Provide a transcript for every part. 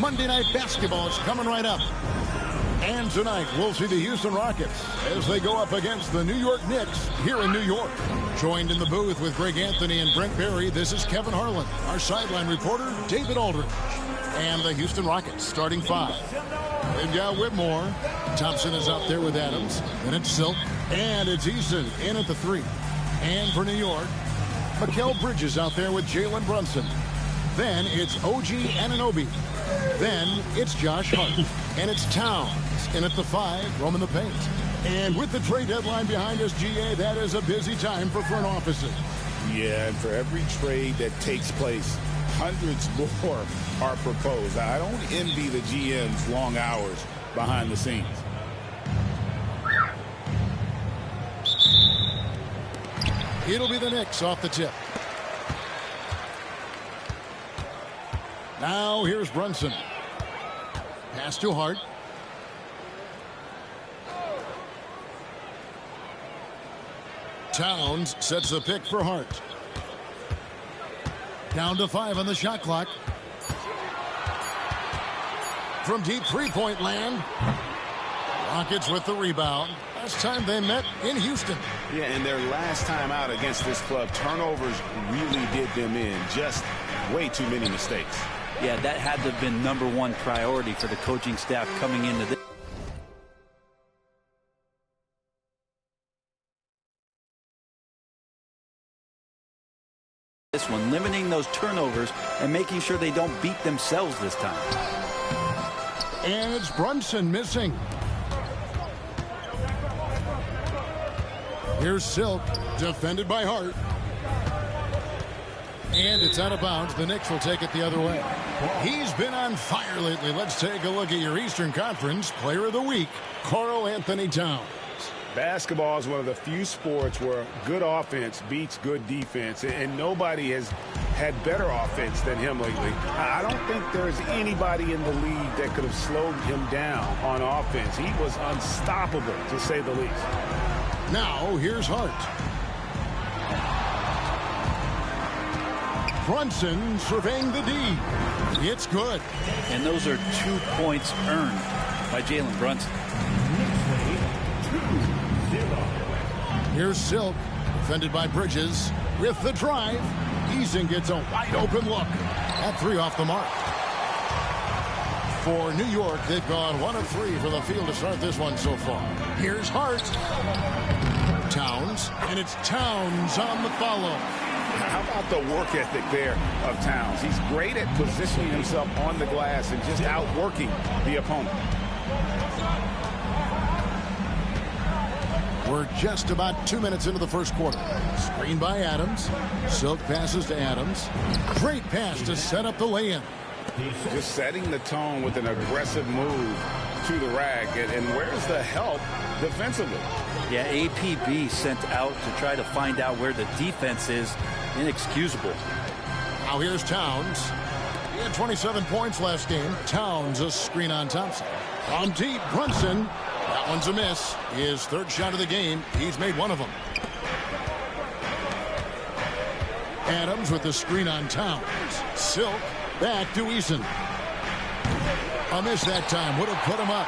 Monday Night Basketball is coming right up. And tonight, we'll see the Houston Rockets as they go up against the New York Knicks here in New York. Joined in the booth with Greg Anthony and Brent Berry, this is Kevin Harlan. Our sideline reporter, David Aldridge. And the Houston Rockets starting five. They've got Whitmore. Thompson is out there with Adams. Then it's Silk. And it's Eason in at the three. And for New York, Mikal Bridges out there with Jalen Brunson. Then it's OG Anunoby. Then it's Josh Hart. And it's Towns in at the five, roaming the paint. And with the trade deadline behind us, GA, that is a busy time for front offices. Yeah, and for every trade that takes place, hundreds more are proposed. I don't envy the GM's long hours behind the scenes. It'll be the Knicks off the tip. Now here's Brunson. Pass to Hart. Towns sets the pick for Hart. Down to 5 on the shot clock. From deep three-point land. Rockets with the rebound. Last time they met in Houston. Yeah, and their last time out against this club, turnovers really did them in. Just way too many mistakes. Yeah, that had to have been #1 priority for the coaching staff coming into this. This one, limiting those turnovers and making sure they don't beat themselves this time. And it's Brunson missing. Here's Silk, defended by Hart. And it's out of bounds. The Knicks will take it the other way. He's been on fire lately. Let's take a look at your Eastern Conference Player of the Week, Karl Anthony Towns. Basketball is one of the few sports where good offense beats good defense, and nobody has had better offense than him lately. I don't think there's anybody in the league that could have slowed him down on offense. He was unstoppable, to say the least. Now, here's Hart. Brunson surveying the D. It's good. And those are 2 points earned by Jalen Brunson. Here's Silk, defended by Bridges. With the drive, Eason gets a wide open look. That 3 off the mark. For New York, they've gone 1 of 3 from the field to start this one so far. Here's Hart. Towns, and it's Towns on the follow. How about the work ethic there of Towns? He's great at positioning himself on the glass and just outworking the opponent. We're just about 2 minutes into the first quarter. Screen by Adams. Silk passes to Adams. Great pass to set up the lay-in. Just setting the tone with an aggressive move to the rack. And where's the help defensively? Yeah, APB sent out to try to find out where the defense is. Inexcusable. Now here's Towns. He had 27 points last game. Towns a screen on Thompson. On deep, Brunson. That one's a miss. His 3rd shot of the game. He's made 1 of them. Adams with the screen on Towns. Silk back to Eason. A miss that time. Would have put him up.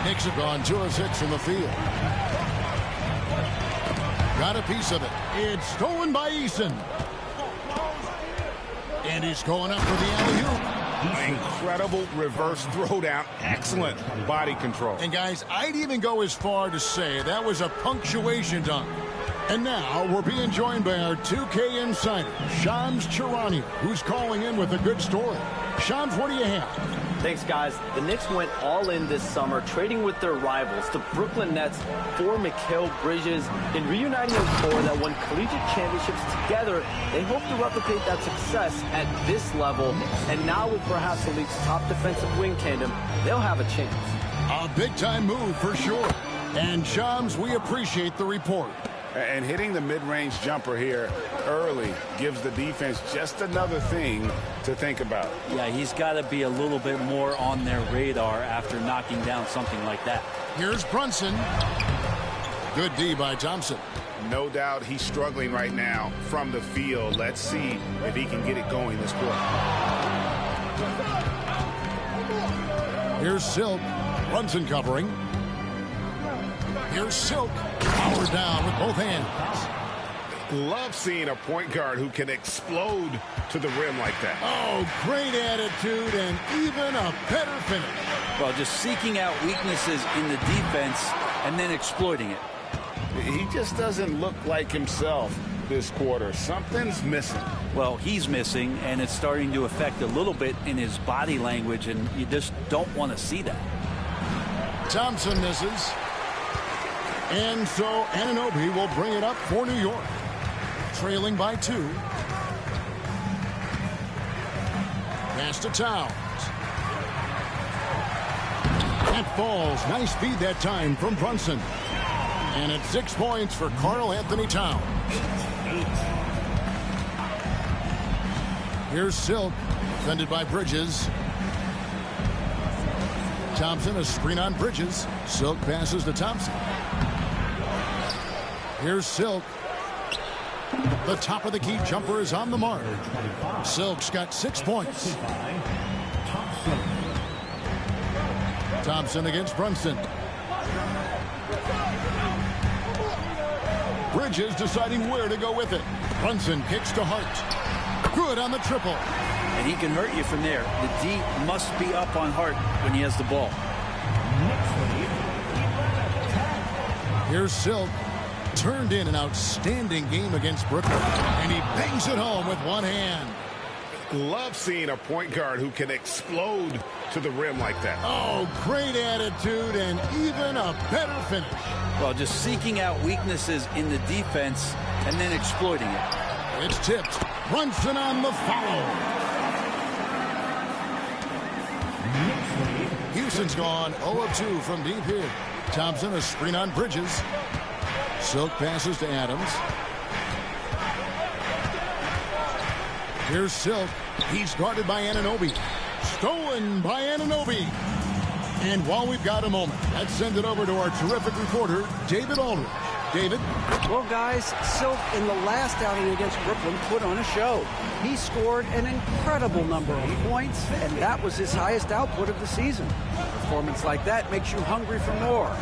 Knicks have gone 2 of 6 from the field. Got a piece of it. It's stolen by Eason. And he's going up for the alley-oop. Incredible reverse throwdown. Excellent body control. And guys, I'd even go as far to say that was a punctuation dunk. And now we're being joined by our 2K insider, Shams Charania, who's calling in with a good story. Shams, what do you have? Thanks, guys. The Knicks went all in this summer, trading with their rivals, the Brooklyn Nets, for Mikal Bridges. In reuniting a core that won collegiate championships together, they hope to replicate that success at this level. And now with perhaps the league's top defensive wing tandem, they'll have a chance. A big-time move for sure. And Shams, we appreciate the report. And hitting the mid-range jumper here early gives the defense just another thing to think about. Yeah, he's got to be a little bit more on their radar after knocking down something like that. Here's Brunson. Good D by Thompson. No doubt he's struggling right now from the field. Let's see if he can get it going this quarter. Here's Silk. Brunson covering. Here's Silk. Power down with both hands. Love seeing a point guard who can explode to the rim like that. Oh, great attitude and even a better finish. Well, just seeking out weaknesses in the defense and then exploiting it. He just doesn't look like himself this quarter. Something's missing. Well, he's missing, and it's starting to affect a little bit in his body language, and you just don't want to see that. Thompson misses. And so Anunoby will bring it up for New York. Trailing by 2. Pass to Towns. That falls. Nice feed that time from Brunson. And it's 6 points for Karl Anthony Towns. Here's Silk. Defended by Bridges. Thompson, a screen on Bridges. Silk passes to Thompson. Here's Silk. The top of the key jumper is on the mark. Silk's got 6 points. Thompson against Brunson. Bridges deciding where to go with it. Brunson kicks to Hart. Good on the triple. And he can hurt you from there. The D must be up on Hart when he has the ball. Here's Silk. Turned in an outstanding game against Brooklyn. And he bangs it home with one hand. Love seeing a point guard who can explode to the rim like that. Oh, great attitude and even a better finish. Well, just seeking out weaknesses in the defense and then exploiting it. It's tipped. Brunson on the follow. Houston's gone 0 of 2 from deep here. Thompson, a screen on Bridges. Silk passes to Adams. Here's Silk. He's guarded by Anunoby. Stolen by Anunoby. And while we've got a moment, let's send it over to our terrific reporter, David Aldridge. David? Well, guys, Silk in the last outing against Brooklyn put on a show. He scored an incredible number of points, and that was his highest output of the season. A performance like that makes you hungry for more.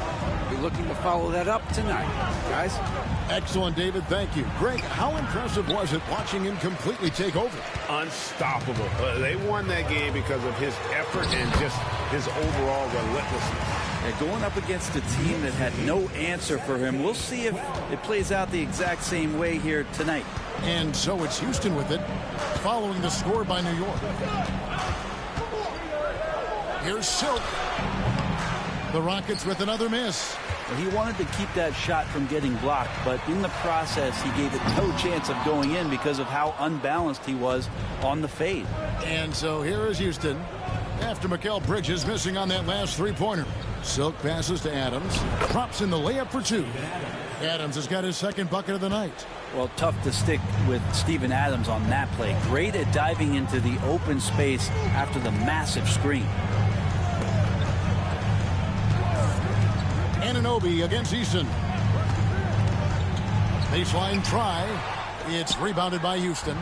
Be looking to follow that up tonight, guys. Excellent, David. Thank you. Greg, how impressive was it watching him completely take over? Unstoppable. They won that game because of his effort and just his overall relentlessness. And going up against a team that had no answer for him, we'll see if it plays out the exact same way here tonight. And so it's Houston with it, following the score by New York. Here's Silk. The Rockets with another miss. He wanted to keep that shot from getting blocked, but in the process, he gave it no chance of going in because of how unbalanced he was on the fade. And so here is Houston. After Mikal Bridges missing on that last three-pointer. Silk passes to Adams. Drops in the layup for 2. Adams has got his second bucket of the night. Well, tough to stick with Steven Adams on that play. Great at diving into the open space after the massive screen. Anunoby against Eason. Baseline try. It's rebounded by Houston.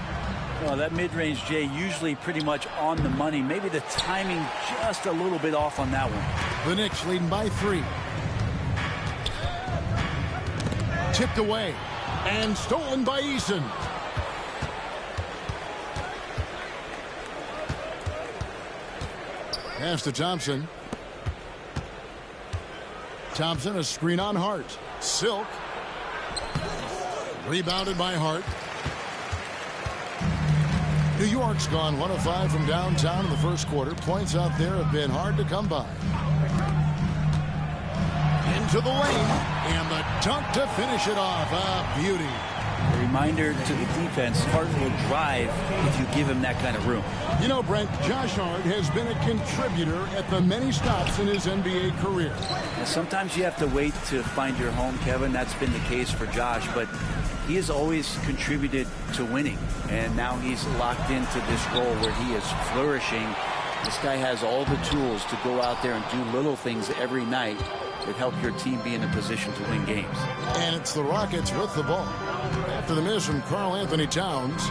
Well, that mid-range, Jay, usually pretty much on the money. Maybe the timing just a little bit off on that one. The Knicks leading by 3. Tipped away. And stolen by Eason. Pass to Thompson. Thompson, a screen on Hart. Silk. Rebounded by Hart. New York's gone 1 of 5 from downtown in the first quarter. Points out there have been hard to come by. Into the lane. And the dunk to finish it off. A beauty. A reminder to the defense, Hart will drive if you give him that kind of room. You know, Brent, Josh Hart has been a contributor at the many stops in his NBA career. And sometimes you have to wait to find your home, Kevin. That's been the case for Josh, but he has always contributed to winning. And now he's locked into this role where he is flourishing. This guy has all the tools to go out there and do little things every night that help your team be in a position to win games. And it's the Rockets with the ball. After the miss from Karl Anthony Towns.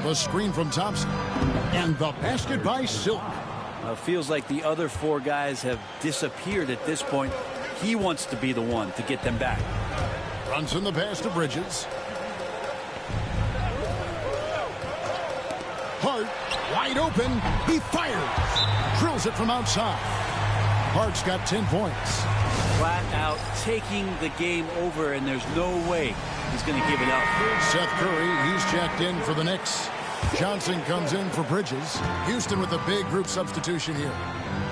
The screen from Thompson. And the basket by Silk. Feels like the other 4 guys have disappeared at this point. He wants to be the one to get them back. Runs in the pass to Bridges. Hart, wide open. He fires. Drills it from outside. Hart's got 10 points. Flat out taking the game over, and there's no way he's going to give it up. Seth Curry, he's checked in for the Knicks. Johnson comes in for Bridges. Houston with a big group substitution here.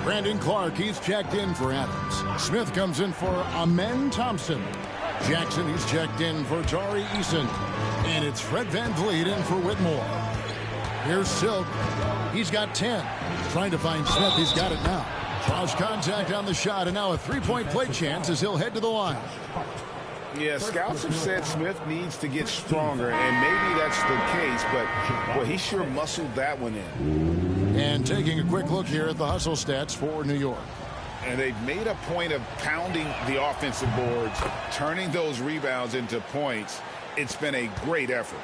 Brandon Clark, he's checked in for Adams. Smith comes in for Amen Thompson. Jackson, he's checked in for Tari Eason. And it's Fred VanVleet in for Whitmore. Here's Silk. He's got 10. Trying to find Smith. He's got it now. Draws contact on the shot, and now a 3-point play chance as he'll head to the line. Yeah, scouts have said Smith needs to get stronger, and maybe that's the case, but boy, he sure muscled that one in. And taking a quick look here at the hustle stats for New York. And they've made a point of pounding the offensive boards, turning those rebounds into points. It's been a great effort.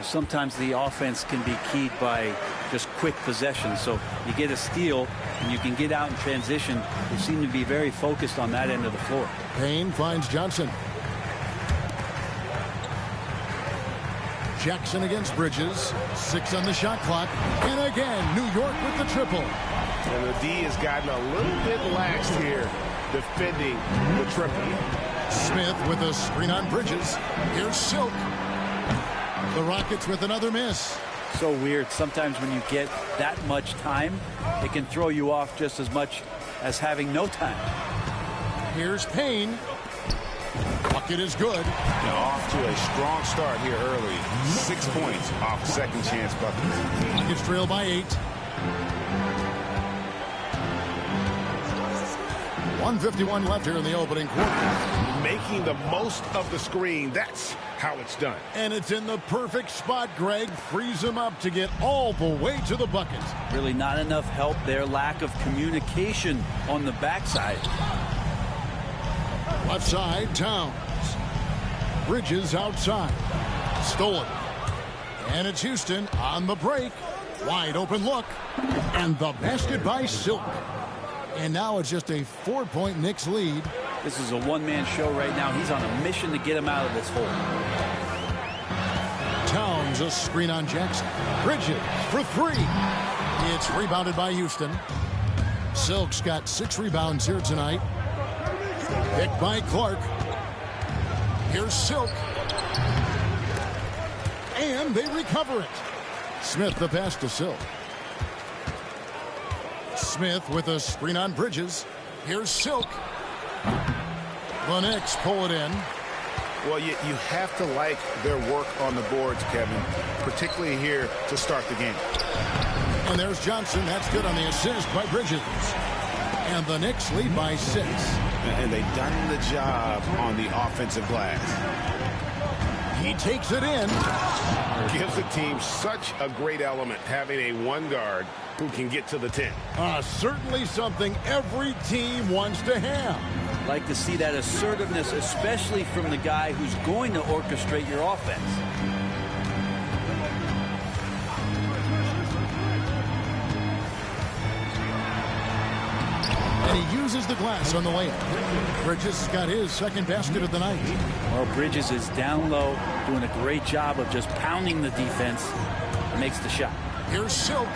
Sometimes the offense can be keyed by just quick possession. So you get a steal and you can get out in transition. They seem to be very focused on that end of the floor. Payne finds Johnson. Jackson against Bridges. 6 on the shot clock. And again, New York with the triple. And the D has gotten a little bit lax here defending the triple. Smith with a screen on Bridges. Here's Silk. The Rockets with another miss. So weird. Sometimes when you get that much time, it can throw you off just as much as having no time. Here's Payne. Bucket is good. Now off to a strong start here early. 6 points off second chance buckets. Rockets trail by 8. 1:51 left here in the opening quarter. Making the most of the screen. That's how it's done. And it's in the perfect spot, Greg. Frees him up to get all the way to the bucket. Really not enough help there. Lack of communication on the backside. Left side, Towns. Bridges outside. Stolen. And it's Houston on the break. Wide open look. And the basket by Silk. And now it's just a 4-point Knicks lead. This is a one-man show right now. He's on a mission to get him out of this hole. Towns, a screen on Jackson. Bridges for 3. It's rebounded by Houston. Silk's got 6 rebounds here tonight. Picked by Clark. Here's Silk. And they recover it. Smith the pass to Silk. Smith with a screen on Bridges. Here's Silk. The Knicks pull it in. Well, you have to like their work on the boards, Kevin, particularly here to start the game. And there's Johnson. That's good on the assist by Bridges. And the Knicks lead by 6. And they've done the job on the offensive glass. He takes it in. Gives the team such a great element having a one guard who can get to the 10. Certainly something every team wants to have. Like to see that assertiveness, especially from the guy who's going to orchestrate your offense. And he uses the glass on the layup. Bridges has got his second basket of the night. Well, Bridges is down low, doing a great job of just pounding the defense. Makes the shot. Here's Silk.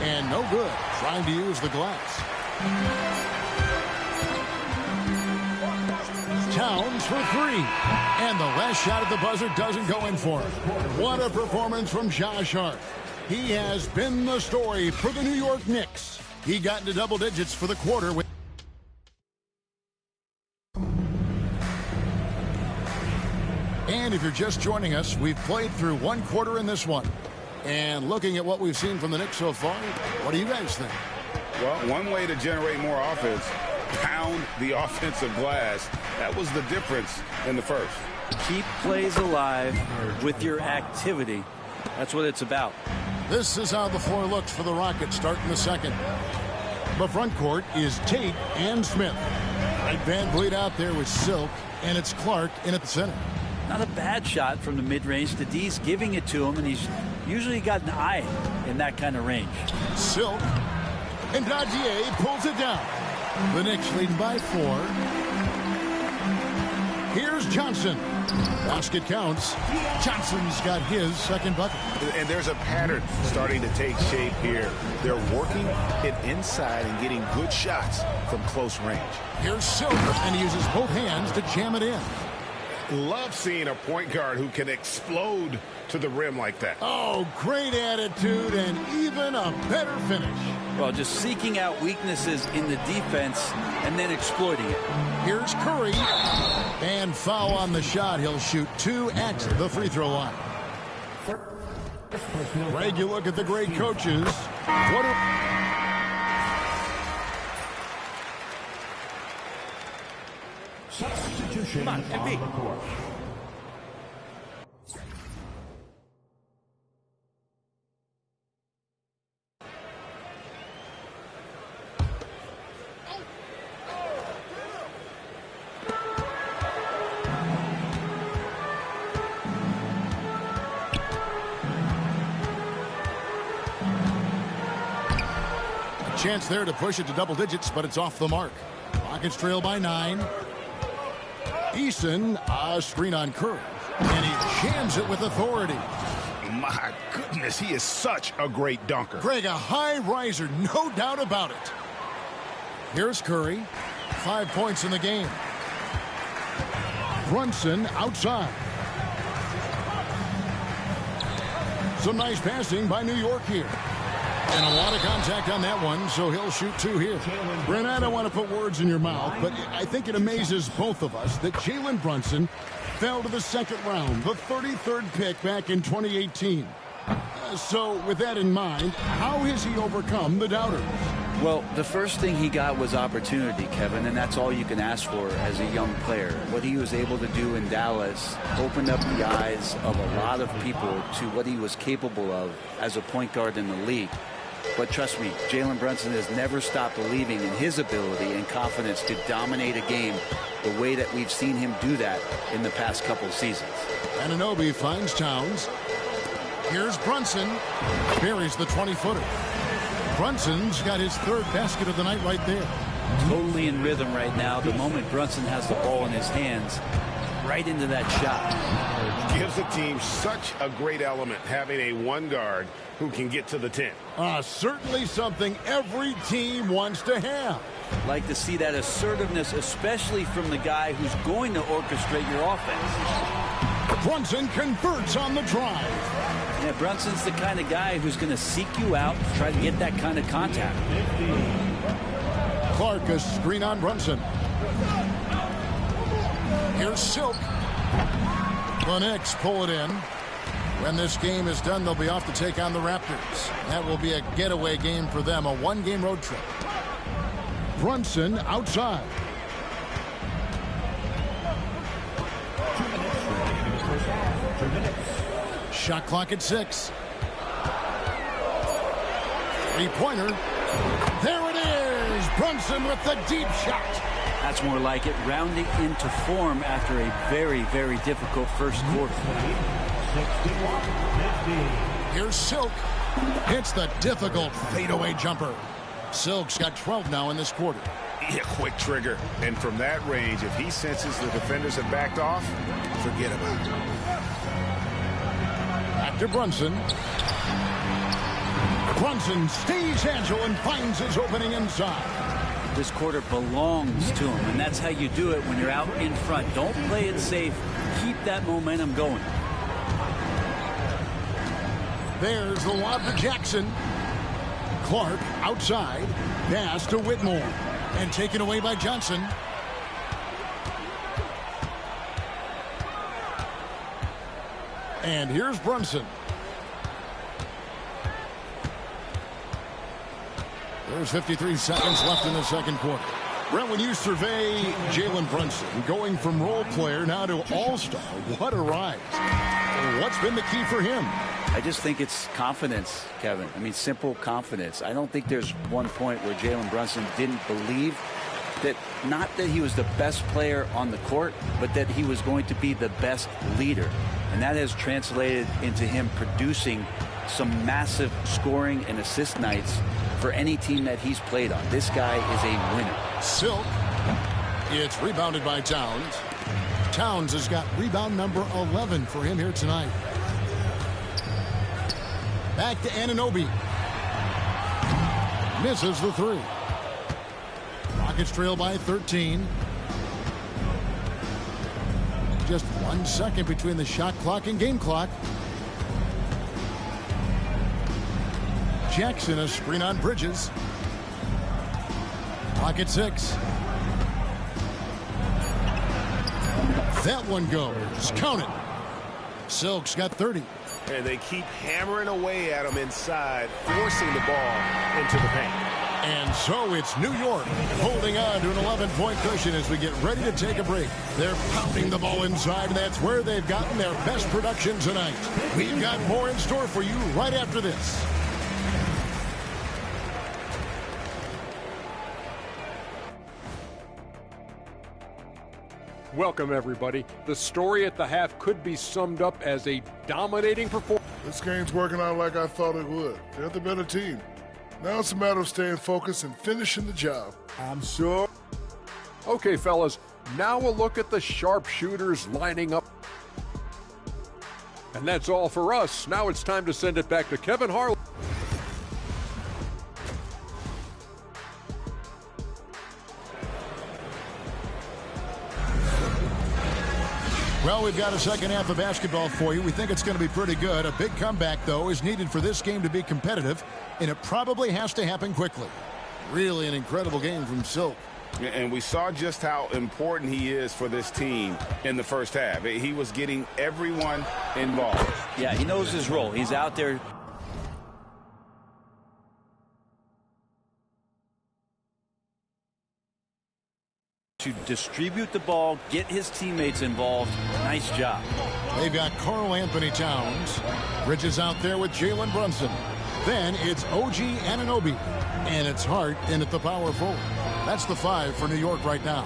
And no good. Trying to use the glass. Towns for 3. And the last shot at the buzzer doesn't go in for him. What a performance from Josh Hart. He has been the story for the New York Knicks. He got into double digits for the quarter with And if you're just joining us, we've played through one quarter in this one. And looking at what we've seen from the Knicks so far, what do you guys think? Well, one way to generate more offense, pound the offensive glass. That was the difference in the first. Keep plays alive with your activity. That's what it's about. This is how the floor looks for the Rockets starting the second. The front court is Tate and Smith. Right, VanVleet out there with Silk, and it's Clark in at the center. Not a bad shot from the mid-range. The D's giving it to him, and he's usually got an eye in that kind of range. Silk And Nadia pulls it down. The Knicks leading by 4. Here's Johnson. Basket counts. Johnson's got his second bucket. And there's a pattern starting to take shape here. They're working it inside and getting good shots from close range. Here's Silver, and he uses both hands to jam it in. Love seeing a point guard who can explode to the rim like that. Oh, great attitude and even a better finish. Well, just seeking out weaknesses in the defense and then exploiting it. Here's Curry. And foul on the shot. He'll shoot 2 at the free throw line. Greg, you look at the great coaches. Substitution on the court. Chance there to push it to double digits, but it's off the mark. Rockets trail by 9. Eason, a screen on Curry, and he jams it with authority. My goodness, he is such a great dunker. Greg, a high riser, no doubt about it. Here's Curry, 5 points in the game. Brunson outside. Some nice passing by New York here. And a lot of contact on that one, so he'll shoot 2 here. Brent, I don't want to put words in your mouth, but I think it amazes both of us that Jalen Brunson fell to the second round, the 33rd pick back in 2018. So with that in mind, how has he overcome the doubters? Well, the first thing he got was opportunity, Kevin, and that's all you can ask for as a young player. What he was able to do in Dallas opened up the eyes of a lot of people to what he was capable of as a point guard in the league. But trust me, Jalen Brunson has never stopped believing in his ability and confidence to dominate a game the way that we've seen him do that in the past couple seasons. Anunoby finds Towns. Here's Brunson. Buries the 20-footer. Brunson's got his 3rd basket of the night right there. Totally in rhythm right now. The moment Brunson has the ball in his hands, right into that shot. Gives the team such a great element having a one guard who can get to the 10. Certainly something every team wants to have. Like to see that assertiveness, especially from the guy who's going to orchestrate your offense. Brunson converts on the drive. Yeah, Brunson's the kind of guy who's going to seek you out, try to get that kind of contact. Clark, a screen on Brunson. Here's Silk. The Knicks pull it in. When this game is done, they'll be off to take on the Raptors. That will be a getaway game for them, a 1-game road trip. Brunson outside. Shot clock at 6. 3-pointer. There it is. Brunson with the deep shot. That's more like it, rounding into form after a very, very difficult first quarter. Here's Silk. Hits the difficult fadeaway jumper. Silk's got 12 now in this quarter. Yeah, quick trigger. And from that range, if he senses the defenders have backed off, forget about it. Back to Brunson. Brunson stays agile and finds his opening inside. This quarter belongs to him, and that's how you do it when you're out in front. Don't play it safe. Keep that momentum going. There's the lob to Jackson. Clark outside. Pass to Whitmore. And taken away by Johnson. And here's Brunson. There's 53 seconds left in the second quarter. Brent, when you survey Jalen Brunson going from role player now to all-star, what a rise. What's been the key for him? I just think it's confidence, Kevin. I mean, simple confidence. I don't think there's one point where Jalen Brunson didn't believe that, not that he was the best player on the court, but that he was going to be the best leader. And that has translated into him producing some massive scoring and assist nights for any team that he's played on. This guy is a winner. Silk. It's rebounded by Towns. Towns has got rebound number 11 for him here tonight. Back to Anunoby. Misses the three. Rockets trail by 13. Just 1 second between the shot clock and game clock. Jackson, a screen on Bridges. Rocket 6. That one goes. Count it. Silk's got 30. And they keep hammering away at him inside, forcing the ball into the paint. And so it's New York holding on to an 11-point cushion as we get ready to take a break. They're pounding the ball inside, and that's where they've gotten their best production tonight. We've got more in store for you right after this. Welcome, everybody. The story at the half could be summed up as a dominating performance. This game's working out like I thought it would. They're the better team. Now it's a matter of staying focused and finishing the job. I'm sure. Okay, fellas, now we'll look at the sharpshooters lining up. And that's all for us. Now it's time to send it back to Kevin Harlan. Well, we've got a second half of basketball for you. We think it's going to be pretty good. A big comeback, though, is needed for this game to be competitive, and it probably has to happen quickly. Really an incredible game from Silk. And we saw just how important he is for this team in the first half. He was getting everyone involved. Yeah, he knows his role. He's out there to distribute the ball, get his teammates involved. Nice job. They've got Karl Anthony Towns. Bridges out there with Jalen Brunson. Then it's OG Anunoby. And it's Hart in at the power forward. That's the 5 for New York right now.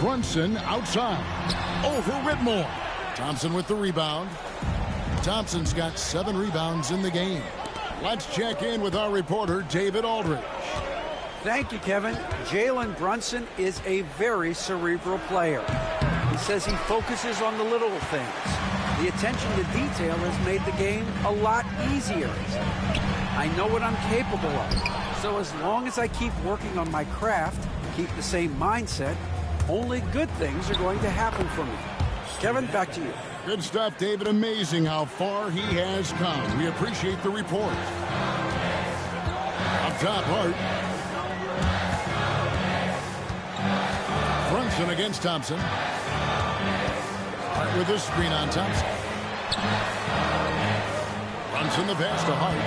Brunson outside. Over Whitmore. Thompson with the rebound. Thompson's got 7 rebounds in the game. Let's check in with our reporter, David Aldridge. Thank you, Kevin. Jalen Brunson is a very cerebral player. He says he focuses on the little things. The attention to detail has made the game a lot easier. I know what I'm capable of. So as long as I keep working on my craft, keep the same mindset, only good things are going to happen for me. Kevin, back to you. Good stuff, David. Amazing how far he has come. We appreciate the report. Up top, Hart. Brunson against Thompson. Hart with his screen on Thompson. Brunson the pass to Hart.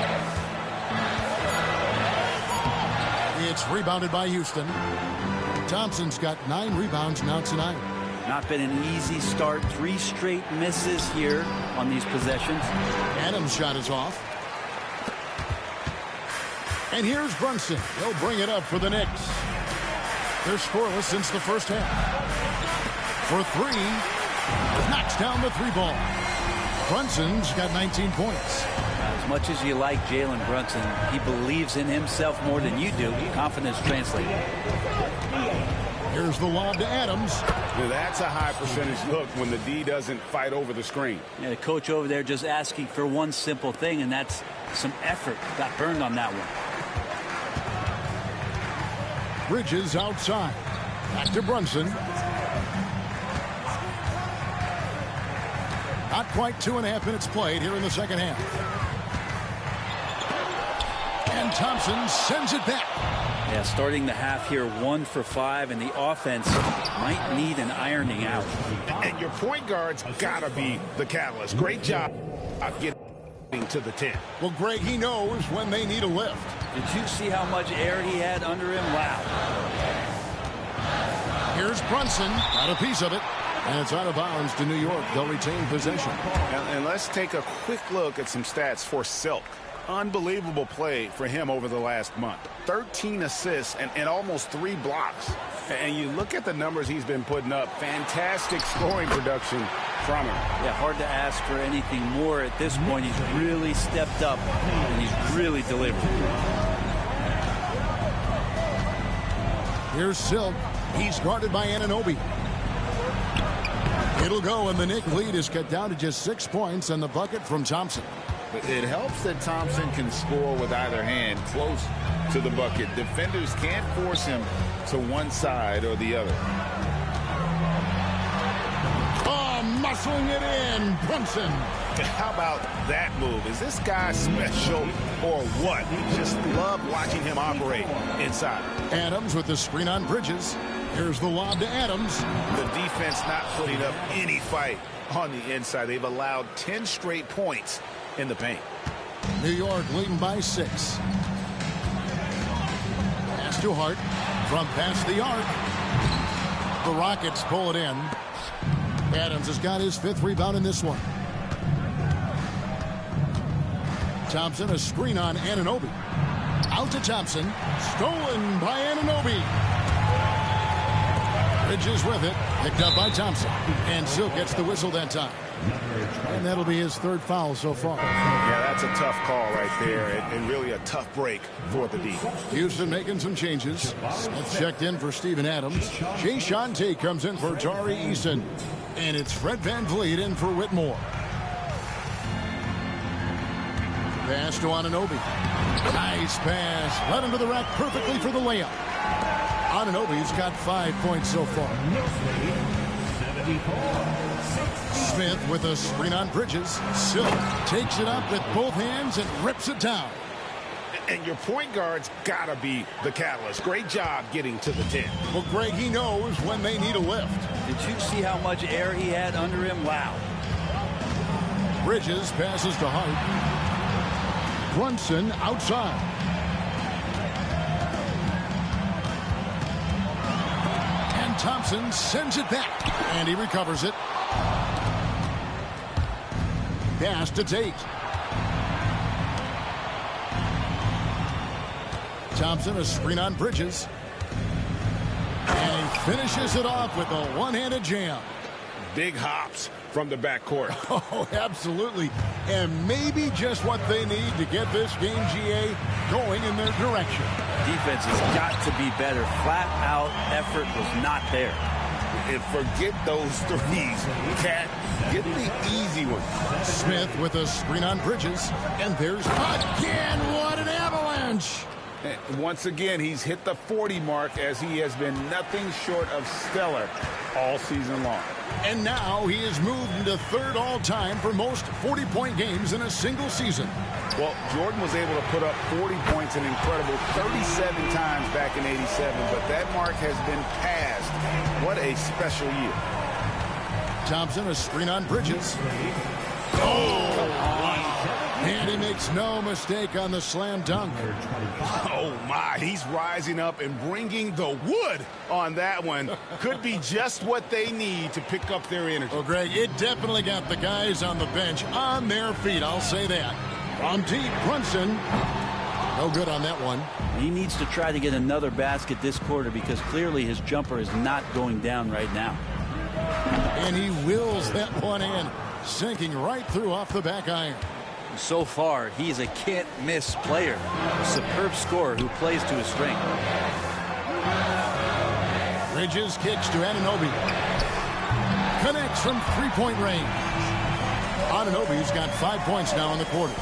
It's rebounded by Houston. Thompson's got 9 rebounds now tonight. Not been an easy start. 3 straight misses here on these possessions. Adams' shot is off. And here's Brunson. He'll bring it up for the Knicks. They're scoreless since the first half. For 3, knocks down the 3 ball. Brunson's got 19 points. As much as you like Jalen Brunson, he believes in himself more than you do. Confidence translated. Here's the lob to Adams. Now that's a high percentage look when the D doesn't fight over the screen. Yeah, the coach over there just asking for one simple thing, and that's some effort. Got burned on that one. Bridges outside. Back to Brunson. Not quite 2.5 minutes played here in the second half. And Thompson sends it back. Yeah, starting the half here 1 for 5, and the offense might need an ironing out. And your point guard's gotta be the catalyst. Great job of getting to the 10. Well, Greg, he knows when they need a lift. Did you see how much air he had under him? Wow. Here's Brunson. Got a piece of it. And it's out of bounds to New York. They'll retain possession. And let's take a quick look at some stats for Silk. unbelievable play for him over the last month. 13 assists and almost 3 blocks. And you look at the numbers he's been putting up. Fantastic scoring production from him. Yeah, hard to ask for anything more at this point. He's really stepped up, and he's really delivered. Here's Silk. He's guarded by Anunoby. It'll go, and the Knicks lead is cut down to just 6 points, and the bucket from Thompson. It helps that Thompson can score with either hand close to the bucket. Defenders can't force him to one side or the other. Oh, muscling it in, Brunson. How about that move? Is this guy special or what? Just love watching him operate inside. Adams with the screen on Bridges. Here's the lob to Adams. The defense not putting up any fight on the inside. They've allowed 10 straight points in the paint. New York leading by 6. Pass to Hart from past the arc. The Rockets pull it in. Adams has got his 5th rebound in this one. Thompson, a screen on Anunoby. Out to Thompson. Stolen by Anunoby. Bridges with it. Picked up by Thompson. And Silk gets the whistle that time. And that'll be his 3rd foul so far. Yeah, that's a tough call right there. And really a tough break for the D. Houston making some changes. Smith checked in for Steven Adams. Jay Shante comes in for Tari Eason. And it's Fred VanVleet in for Whitmore. Pass to Anunoby. Nice pass. Led him to the rack perfectly for the layup. Anunoby's got 5 points so far. Smith with a screen on Bridges. Silk takes it up with both hands and rips it down. And your point guard's got to be the catalyst. Great job getting to the 10. Well, Greg, he knows when they need a lift. Did you see how much air he had under him? Wow. Bridges passes to Hart. Brunson outside. And Thompson sends it back. And he recovers it. Pass to Tate. Thompson, a screen on Bridges. And he finishes it off with a one-handed jam. Big hops from the backcourt. Oh, absolutely. And maybe just what they need to get this game, GA, going in their direction. Defense has got to be better. Flat-out effort was not there. And forget those threes. Cat, get the easy one. Smith with a screen on Bridges. And there's again, what an avalanche. And once again, he's hit the 40 mark as he has been nothing short of stellar all season long. And now he has moved into 3rd all-time for most 40-point games in a single season. Well, Jordan was able to put up 40 points an incredible 37 times back in '87, but that mark has been passed. What a special year. Thompson, a screen on Bridges. Oh, and he makes no mistake on the slam dunk. Oh, my. He's rising up and bringing the wood on that one. Could be just what they need to pick up their energy. Well, Greg, it definitely got the guys on the bench on their feet. I'll say that. From deep, Brunson. No good on that one. He needs to try to get another basket this quarter because clearly his jumper is not going down right now. And he wills that one in, sinking right through off the back iron. So far, he's a can't-miss player. A superb scorer who plays to his strength. Bridges kicks to Anunoby. Connects from 3-point range. Anunoby's got 5 points now in the quarter.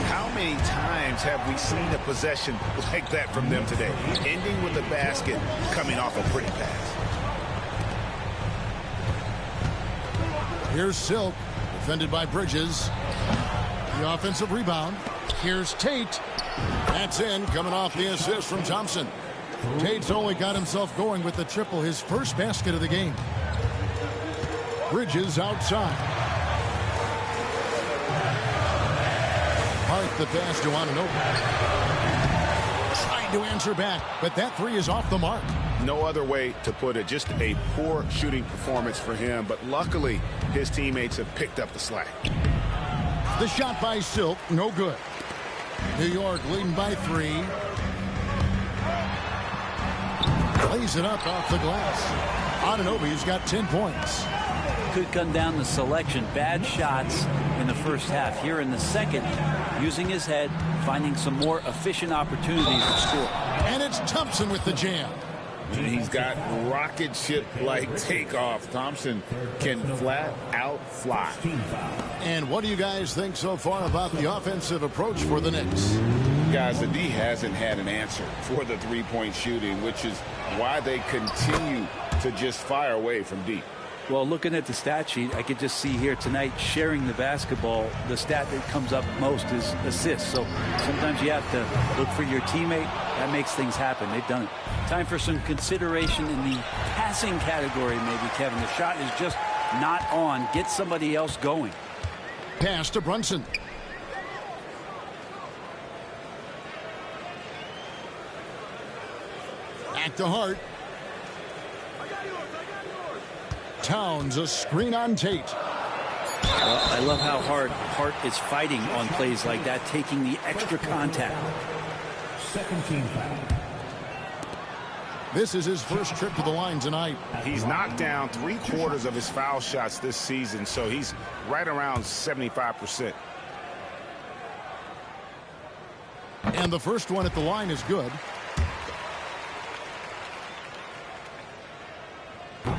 How many times have we seen a possession like that from them today? Ending with a basket, coming off a pretty pass. Here's Silk, defended by Bridges. The offensive rebound. Here's Tate. That's in, coming off the assist from Thompson. Tate's only got himself going with the triple, his first basket of the game. Bridges outside. Hart the pass to Anunoby. Trying to answer back, but that 3 is off the mark. No other way to put it. Just a poor shooting performance for him, but luckily his teammates have picked up the slack. The shot by Silk, no good. New York leading by 3. Lays it up off the glass. Anunoby's got 10 points. Could come down to selection. Bad shots in the first half. Here in the second, using his head, finding some more efficient opportunities to score. And it's Thompson with the jam. He's got rocket ship-like takeoff. Thompson can flat out fly. And what do you guys think so far about the offensive approach for the Knicks? Guys, the D hasn't had an answer for the three-point shooting, which is why they continue to just fire away from deep. Well, looking at the stat sheet, I could just see here tonight sharing the basketball. The stat that comes up most is assists. So sometimes you have to look for your teammate. That makes things happen. They've done it. Time for some consideration in the passing category, maybe, Kevin. The shot is just not on. Get somebody else going. Pass to Brunson. Back to Hart. Towns, a screen on Tate. Well, I love how hard Hart is fighting on plays like that, taking the extra contact. Second team foul. This is his first trip to the line tonight. He's knocked down 3/4 of his foul shots this season, so he's right around 75%. And the first one at the line is good.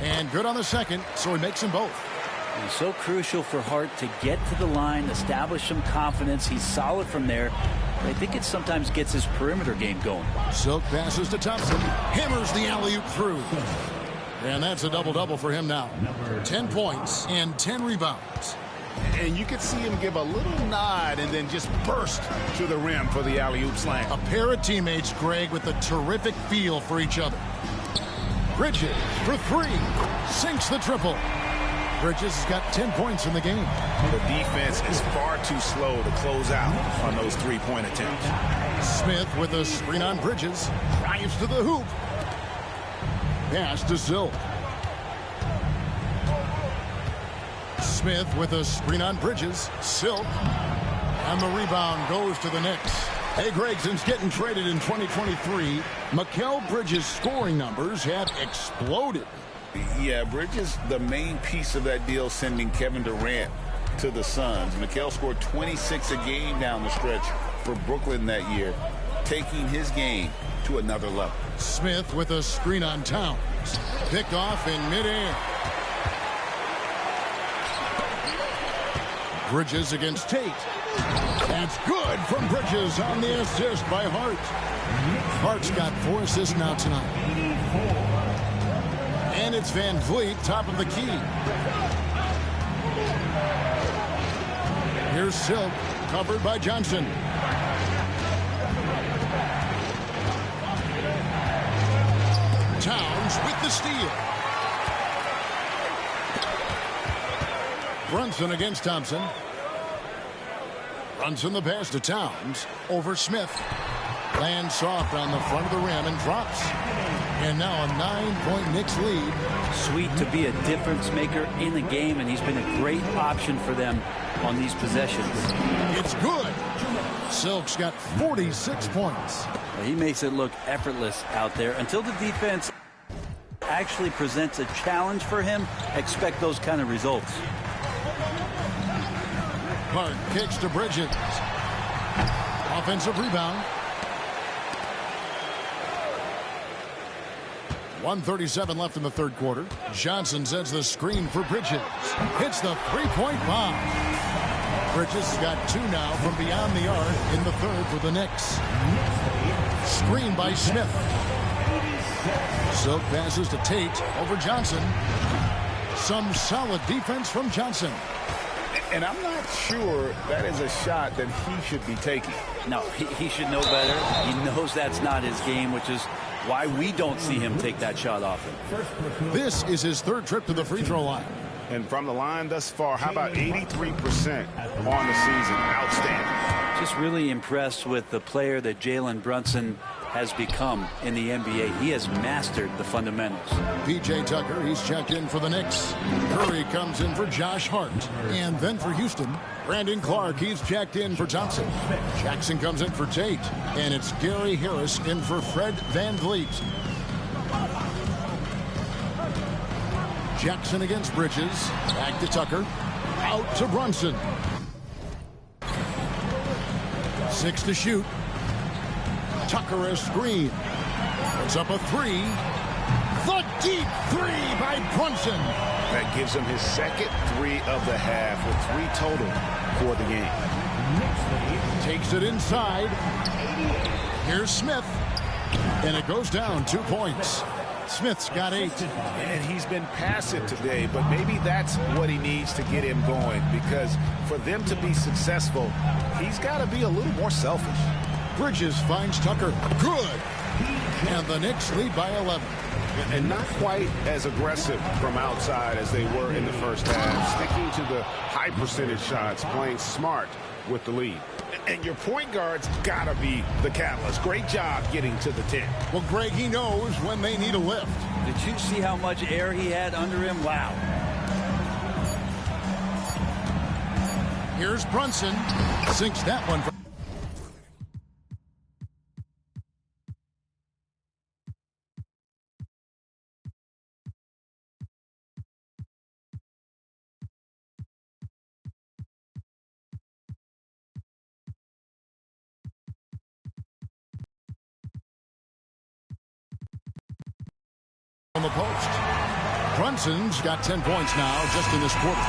And good on the second, so he makes them both. It's so crucial for Hart to get to the line, establish some confidence. He's solid from there. But I think it sometimes gets his perimeter game going. Silk passes to Thompson. Hammers the alley-oop through. And that's a double-double for him now. 10 points and 10 rebounds. And you could see him give a little nod and then just burst to the rim for the alley-oop slam. A pair of teammates, Greg, with a terrific feel for each other. Bridges for 3. Sinks the triple. Bridges has got 10 points in the game. The defense is far too slow to close out on those three-point attempts. Smith with a screen on Bridges. Drives to the hoop. Pass to Silk. Smith with a screen on Bridges. Silk. And the rebound goes to the Knicks. Hey, Greg, since getting traded in 2023, Mikal Bridges' scoring numbers have exploded. Yeah, Bridges, the main piece of that deal, sending Kevin Durant to the Suns. Mikal scored 26 a game down the stretch for Brooklyn that year, taking his game to another level. Smith with a screen on Towns. Picked off in midair. Bridges against Tate. That's good from Bridges on the assist by Hart. Hart's got 4 assists now tonight. And it's Van Vliet, top of the key. Here's Silk, covered by Johnson. Towns with the steal. Brunson against Thompson. Brunson the pass to Towns. Over Smith. Lands soft on the front of the rim and drops. And now a 9-point Knicks lead. Sweet to be a difference maker in the game, and he's been a great option for them on these possessions. It's good. Silk's got 46 points. Well, he makes it look effortless out there. Until the defense actually presents a challenge for him, expect those kind of results. Hart kicks to Bridges. Offensive rebound. 1:37 left in the third quarter. Johnson sets the screen for Bridges. Hits the three-point bomb. Bridges has got 2 now from beyond the arc in the third for the Knicks. Screen by Smith. Silk passes to Tate over Johnson. Some solid defense from Johnson. And I'm not sure that is a shot that he should be taking. No, he should know better. He knows that's not his game, which is why we don't see him take that shot often. This is his third trip to the free throw line. And from the line thus far, how about 83% on the season? Outstanding. Just really impressed with the player that Jalen Brunson has become in the NBA. He has mastered the fundamentals. P.J. Tucker, he's checked in for the Knicks. Curry comes in for Josh Hart. And then for Houston, Brandon Clark, he's checked in for Thompson. Jackson comes in for Tate. And it's Gary Harris in for Fred VanVleet. Jackson against Bridges. Back to Tucker. Out to Brunson. 6 to shoot. Tucker a screen. Puts up a 3. The deep 3 by Brunson. That gives him his second 3 of the half with 3 total for the game. Takes it inside. Here's Smith. And it goes down 2 points. Smith's got 8. And he's been passive today, but maybe that's what he needs to get him going, because for them to be successful, he's got to be a little more selfish. Bridges finds Tucker. Good. And the Knicks lead by 11. And not quite as aggressive from outside as they were in the first half, sticking to the high percentage shots, playing smart with the lead. And your point guard's got to be the catalyst. Great job getting to the 10. Well, Greg, he knows when they need a lift. Did you see how much air he had under him? Wow. Here's Brunson. Sinks that one. On the post. Brunson's got 10 points now just in this quarter.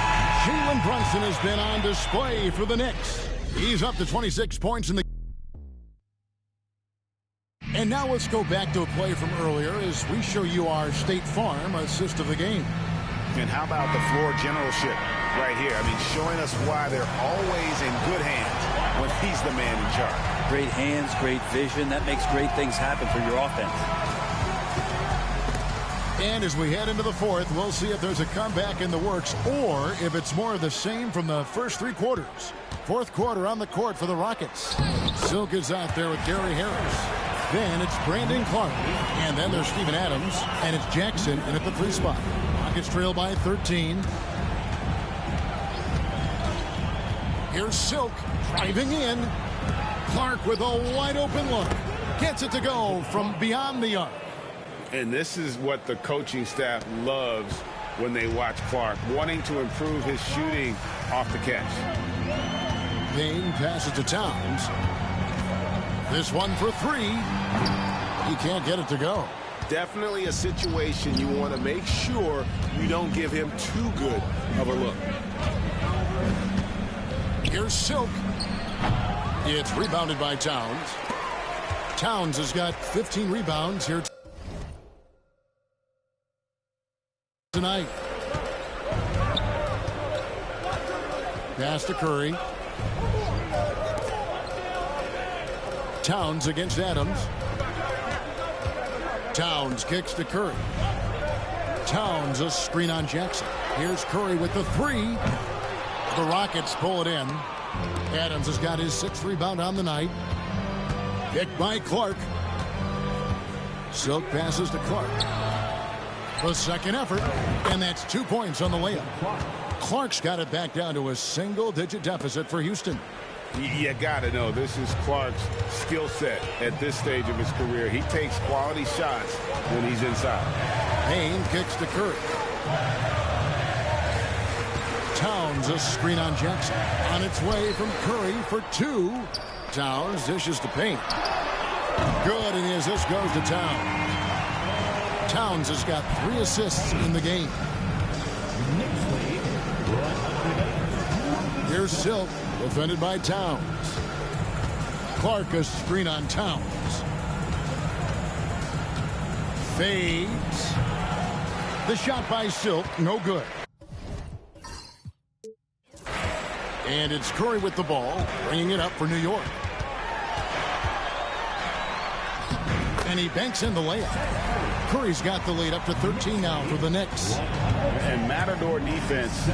Jalen Brunson has been on display for the Knicks. He's up to 26 points in the... And now let's go back to a play from earlier as we show you our State Farm assist of the game. And how about the floor generalship right here? I mean, showing us why they're always in good hands when he's the man in charge. Great hands, great vision. That makes great things happen for your offense. And as we head into the fourth, we'll see if there's a comeback in the works or if it's more of the same from the first 3 quarters. Fourth quarter on the court for the Rockets. Silk is out there with Gary Harris. Then it's Brandon Clark. And then there's Steven Adams. And it's Jackson in at the 3 spot. Rockets trail by 13. Here's Silk driving in. Clark with a wide open look. Gets it to go from beyond the arc. And this is what the coaching staff loves when they watch Clark, wanting to improve his shooting off the catch. Payne passes to Towns. This one for 3. He can't get it to go. Definitely a situation you want to make sure you don't give him too good of a look. Here's Silk. It's rebounded by Towns. Towns has got 15 rebounds here tonight. Pass to Curry. Towns against Adams. Towns kicks to Curry. Towns a screen on Jackson. Here's Curry with the 3. The Rockets pull it in. Adams has got his 6th rebound on the night. Kicked by Clark. Silk passes to Clark. The second effort, and that's 2 points on the layup. Clark's got it back down to a single-digit deficit for Houston. You got to know, this is Clark's skill set at this stage of his career. He takes quality shots when he's inside. Payne kicks to Curry. Towns a screen on Jackson. On its way from Curry for 2. Towns dishes to Payne. Good, and as this goes to Towns. Towns has got 3 assists in the game. Here's Silk, defended by Towns. Clark a screen on Towns. Fades. The shot by Silk, no good. And it's Curry with the ball, bringing it up for New York. And he banks in the layup. Curry's got the lead up to 13 now for the Knicks. And Matador defense,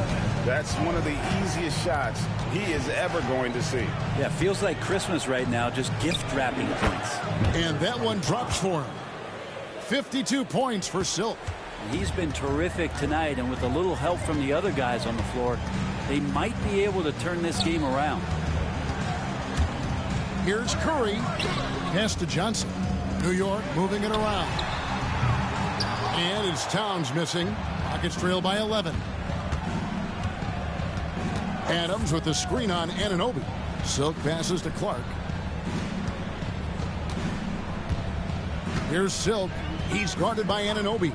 that's one of the easiest shots he is ever going to see. Yeah, feels like Christmas right now, just gift wrapping points. And that one drops for him. 52 points for Silk. He's been terrific tonight, and with a little help from the other guys on the floor, they might be able to turn this game around. Here's Curry. Pass to Johnson. New York moving it around. And it's Towns missing. Rockets trail by 11. Adams with the screen on Anunoby. Silk passes to Clark. Here's Silk. He's guarded by Anunoby.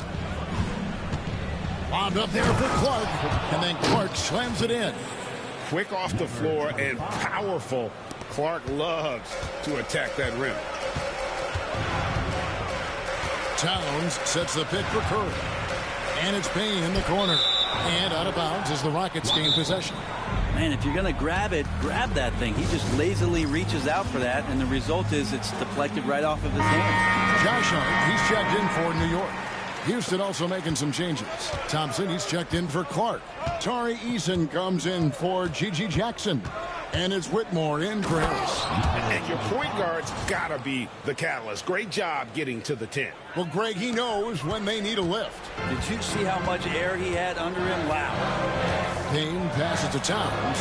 Lobbed up there for Clark. And then Clark slams it in. Quick off the floor and powerful. Clark loves to attack that rim. Towns sets the pick for Curry. And it's Payne in the corner. And out of bounds as the Rockets gain possession. Man, if you're going to grab it, grab that thing. He just lazily reaches out for that, and the result is it's deflected right off of his hand. Josh Hart, he's checked in for New York. Houston also making some changes. Thompson, he's checked in for Clark. Tari Eason comes in for Gigi Jackson. And it's Whitmore in for Harris. And your point guard's got to be the catalyst. Great job getting to the 10. Well, Greg, he knows when they need a lift. Did you see how much air he had under him? Wow. Payne passes to Towns.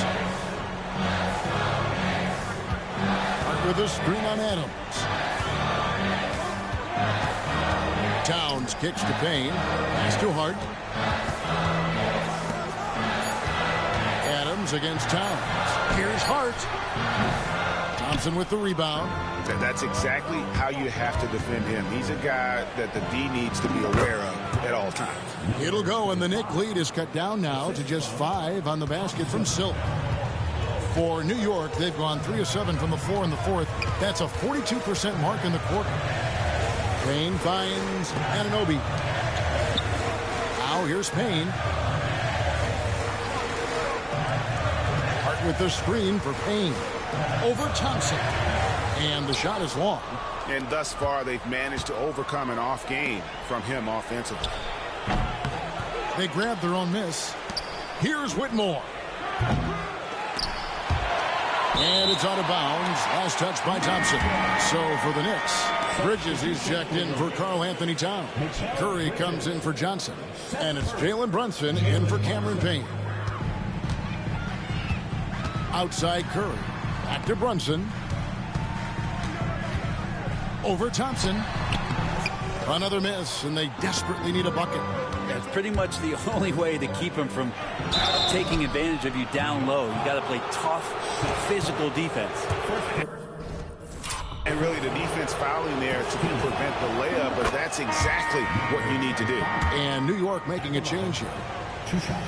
Hart with a screen on Adams. Towns kicks to Payne. Pass to Hart. Adams against Towns. Here's Hart. Thompson with the rebound. That's exactly how you have to defend him. He's a guy that the D needs to be aware of at all times. It'll go, and the Knick lead is cut down now to just 5 on the basket from Silk. For New York, they've gone 3 of 7 from the floor in the fourth. That's a 42% mark in the quarter. Payne finds Anunoby. Now here's Payne. Hart with the screen for Payne. Over Thompson. And the shot is long. And thus far, they've managed to overcome an off game from him offensively. They grab their own miss. Here's Whitmore. And it's out of bounds. Last touch by Thompson. So for the Knicks, Bridges, he's checked in for Karl Anthony Towns. Curry comes in for Johnson. And it's Jalen Brunson in for Cameron Payne. Outside Curry. Back to Brunson. Over Thompson. Another miss, and they desperately need a bucket. That's pretty much the only way to keep him from taking advantage of you down low. You got to play tough, physical defense. And really, the defense fouling there to prevent the layup, but that's exactly what you need to do. And New York making a change here. 2 shots.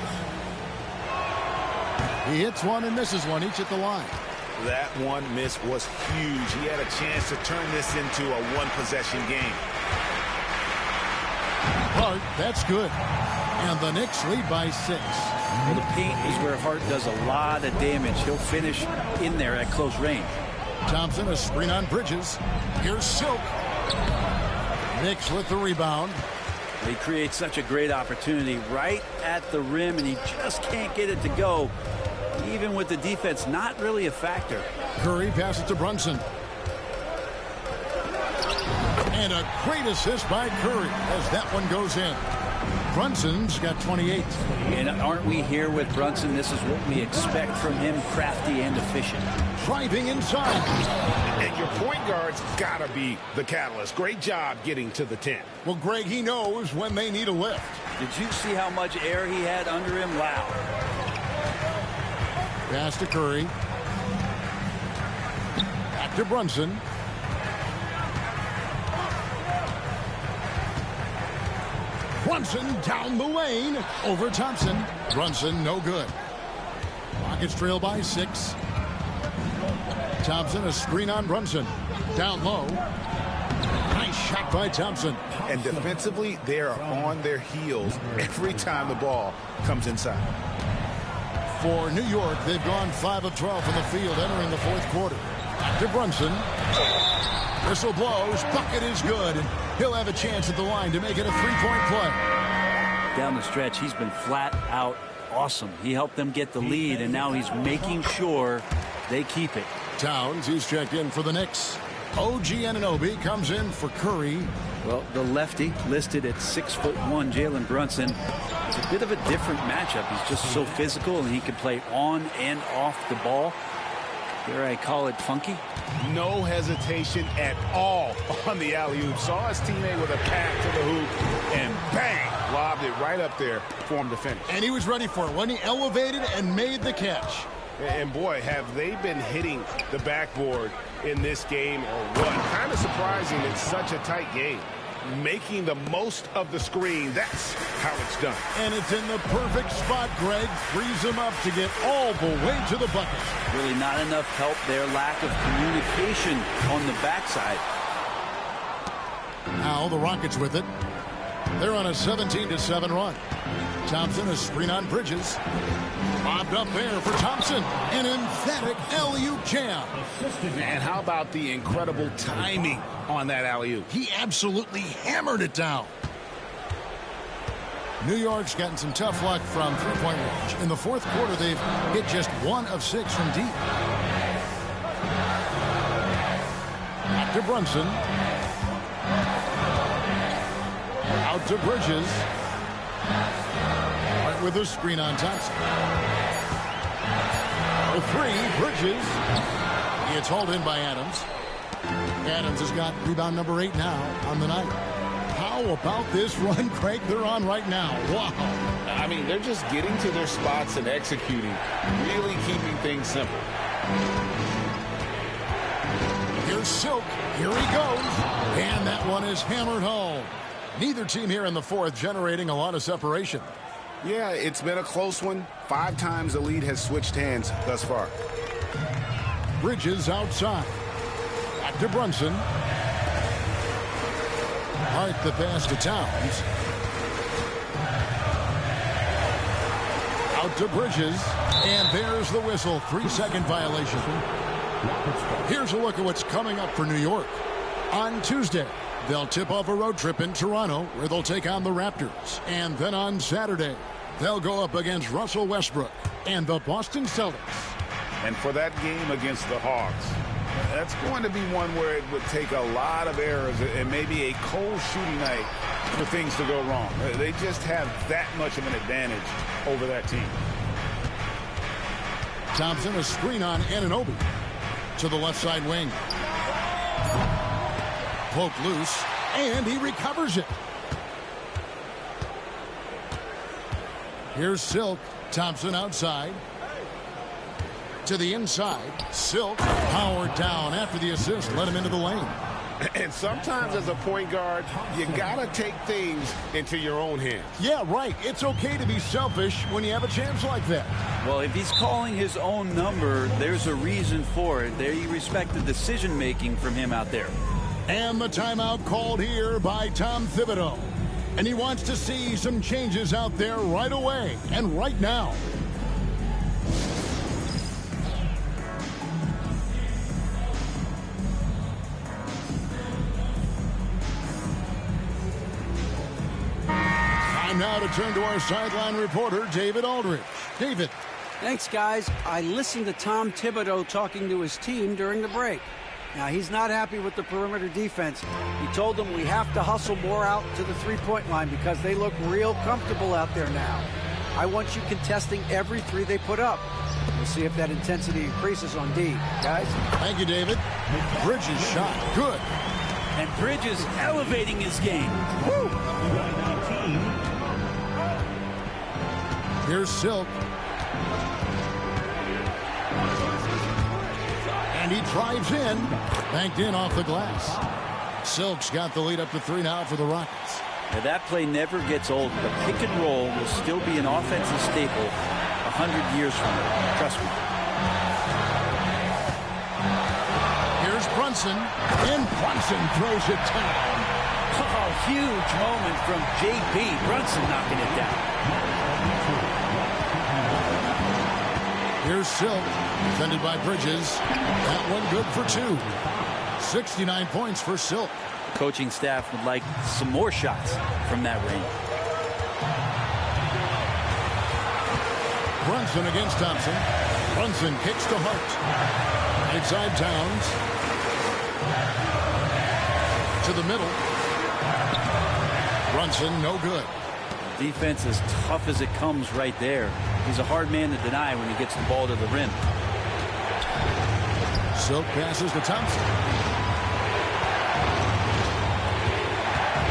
He hits one and misses one, each at the line. That one miss was huge. He had a chance to turn this into a one-possession game. Hart, that's good. And the Knicks lead by 6. Well, the paint is where Hart does a lot of damage. He'll finish in there at close range. Thompson, a screen on Bridges. Here's Silk. Knicks with the rebound. He creates such a great opportunity right at the rim, and he just can't get it to go. Even with the defense not really a factor. Curry passes to Brunson. And a great assist by Curry as that one goes in. Brunson's got 28. And aren't we here with Brunson? This is what we expect from him, crafty and efficient. Driving inside. And your point guard's got to be the catalyst. Great job getting to the 10. Well, Greg, he knows when they need a lift. Did you see how much air he had under him? Wow. Pass to Curry. Back to Brunson. Brunson down the lane. Over Thompson. Brunson no good. Rockets trail by 6. Thompson, a screen on Brunson. Down low. Nice shot by Thompson. And defensively, they are on their heels every time the ball comes inside. For New York, they've gone 5 of 12 from the field entering the fourth quarter. To Brunson. Whistle blows. Bucket is good. And he'll have a chance at the line to make it a three-point play. Down the stretch, he's been flat out awesome. He helped them get the lead, and now he's making sure they keep it. Towns, he's checked in for the Knicks. OG Anunoby comes in for Curry. Well, the lefty listed at 6'1", Jalen Brunson. It's a bit of a different matchup. He's just so physical, and he can play on and off the ball. Dare I call it funky? No hesitation at all on the alley-oop. Saw his teammate with a pass to the hoop, and bang, lobbed it right up there for him to finish. And he was ready for it when he elevated and made the catch. And boy, have they been hitting the backboard in this game or what? Kind of surprising it's such a tight game. Making the most of the screen, that's how it's done. And it's in the perfect spot, Greg. Frees him up to get all the way to the bucket. Really not enough help there. Lack of communication on the backside. Now the Rockets with it. They're on a 17-7 run. Thompson, a screen on Bridges. Bobbed up there for Thompson. An emphatic alley-oop jam. And how about the incredible timing on that alley-oop? He absolutely hammered it down. New York's gotten some tough luck from three-point range. In the fourth quarter, they've hit just 1 of 6 from deep. Back to Brunson. Out to Bridges. Right with a screen on Thompson. The three, Bridges. It's hauled in by Adams. Adams has got rebound number 8 now on the night. How about this run, Craig, they're on right now? Wow. I mean, they're just getting to their spots and executing, really keeping things simple. Here's Silk. Here he goes. And that one is hammered home. Neither team here in the fourth generating a lot of separation. Yeah, it's been a close one. 5 times the lead has switched hands thus far. Bridges outside. Back to Brunson. Hart the pass to Towns. Out to Bridges. And there's the whistle. 3-second violation. Here's a look at what's coming up for New York. On Tuesday, they'll tip off a road trip in Toronto where they'll take on the Raptors. And then on Saturday, they'll go up against Russell Westbrook and the Boston Celtics. And for that game against the Hawks, that's going to be one where it would take a lot of errors and maybe a cold shooting night for things to go wrong. They just have that much of an advantage over that team. Thompson, a screen on Anunoby to the left side wing. Poked loose, and he recovers it. Here's Silk. Thompson outside. To the inside. Silk powered down after the assist. Let him into the lane. And sometimes as a point guard, you got to take things into your own hands. Yeah, right. It's okay to be selfish when you have a chance like that. Well, if he's calling his own number, there's a reason for it. They respect the decision-making from him out there. And the timeout called here by Tom Thibodeau. And he wants to see some changes out there right away and right now. Time now to turn to our sideline reporter, David Aldridge. David. Thanks, guys. I listened to Tom Thibodeau talking to his team during the break. Now, he's not happy with the perimeter defense. He told them we have to hustle more out to the three-point line because they look real comfortable out there now. I want you contesting every three they put up. We'll see if that intensity increases on D. Guys? Thank you, David. Bridges shot. Good. And Bridges elevating his game. Woo! Here's Silk. And he drives in. Banked in off the glass. Silk's got the lead up to 3 now for the Rockets. Now that play never gets old. The pick and roll will still be an offensive staple 100 years from now. Trust me. Here's Brunson. And Brunson throws it down. Oh, huge moment from JP. Brunson knocking it down. Here's Silk, defended by Bridges. That one good for 2. 69 points for Silk. The coaching staff would like some more shots from that range. Brunson against Thompson. Brunson kicks to Hart. Right side Towns. To the middle. Brunson, no good. Defense as tough as it comes right there. He's a hard man to deny when he gets the ball to the rim. Silk passes to Thompson.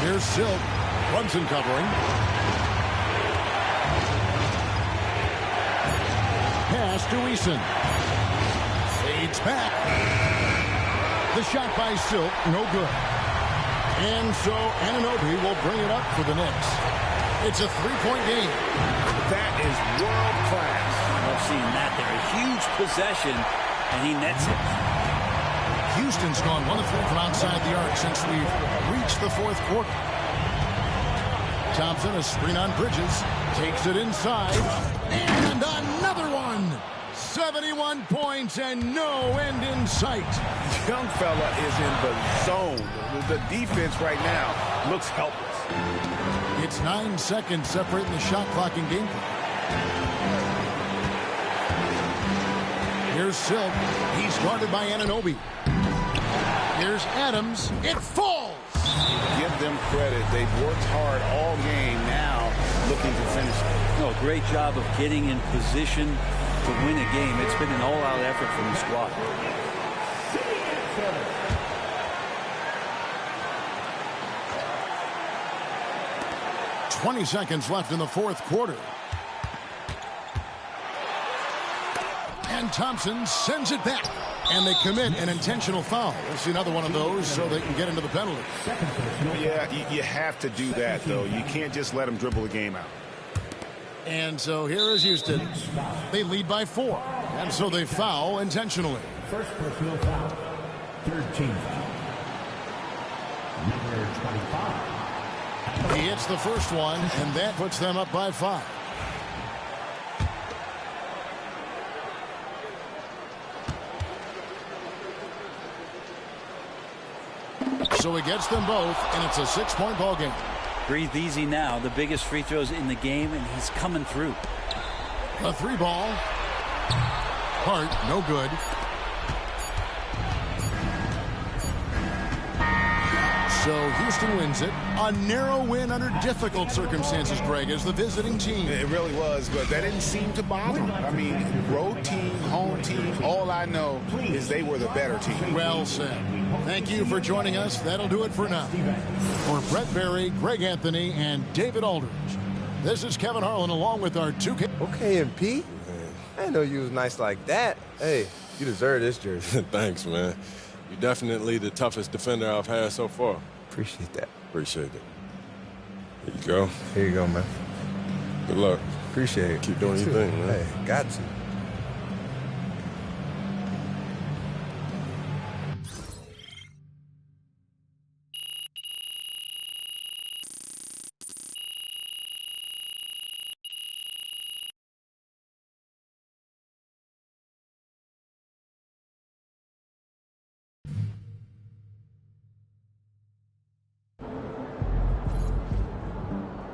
Here's Silk. Brunson covering. Pass to Eason. Fades back. The shot by Silk, no good. And so Anunoby will bring it up for the Knicks. It's a 3-point game. That is world class. I love seeing that there. A huge possession, and he nets it. Houston's gone 1 of 3 from outside the arc since we've reached the 4th quarter. Thompson, a screen on Bridges, takes it inside, and another one. 71 points and no end in sight. Young fella is in the zone. The defense right now looks helpless. It's 9 seconds separating the shot clock and game clock. Here's Silk. He's guarded by Anunoby. Here's Adams. It falls. Give them credit. They've worked hard all game, now looking to finish it. No, great job of getting in position to win a game. It's been an all-out effort from the squad. .20 seconds left in the 4th quarter. And Thompson sends it back. And they commit an intentional foul. We'll see another one of those so they can get into the penalty. Yeah, you have to do that, though. You can't just let them dribble the game out. And so here is Houston. They lead by 4. And so they foul intentionally. First personal foul. 3rd team foul. Number 25. He hits the first one, and that puts them up by 5. So he gets them both, and it's a 6-point ball game. Breathe easy now. The biggest free throws in the game, and he's coming through. A 3-ball. Hart, no good. So Houston wins it. A narrow win under difficult circumstances, Greg, as the visiting team. It really was, but that didn't seem to bother them. I mean, road team, home team, all I know is they were the better team. Well said. Thank you for joining us. That'll do it for now. For Brett Berry, Greg Anthony, and David Aldridge, this is Kevin Harlan along with our 2K. Okay, MP. I didn't know you was nice like that. Hey, you deserve this jersey. Thanks, man. You're definitely the toughest defender I've had so far. Appreciate that. Appreciate it. Here you go. Here you go, man. Good luck. Appreciate it. Keep doing your thing, man. Hey, got you.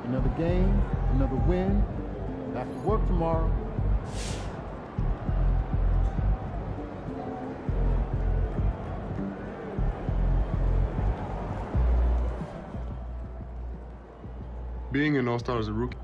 Another game, another win. Back to work tomorrow. Being an all-star as a rookie.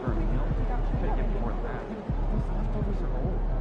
for him. You know, try to get more than that.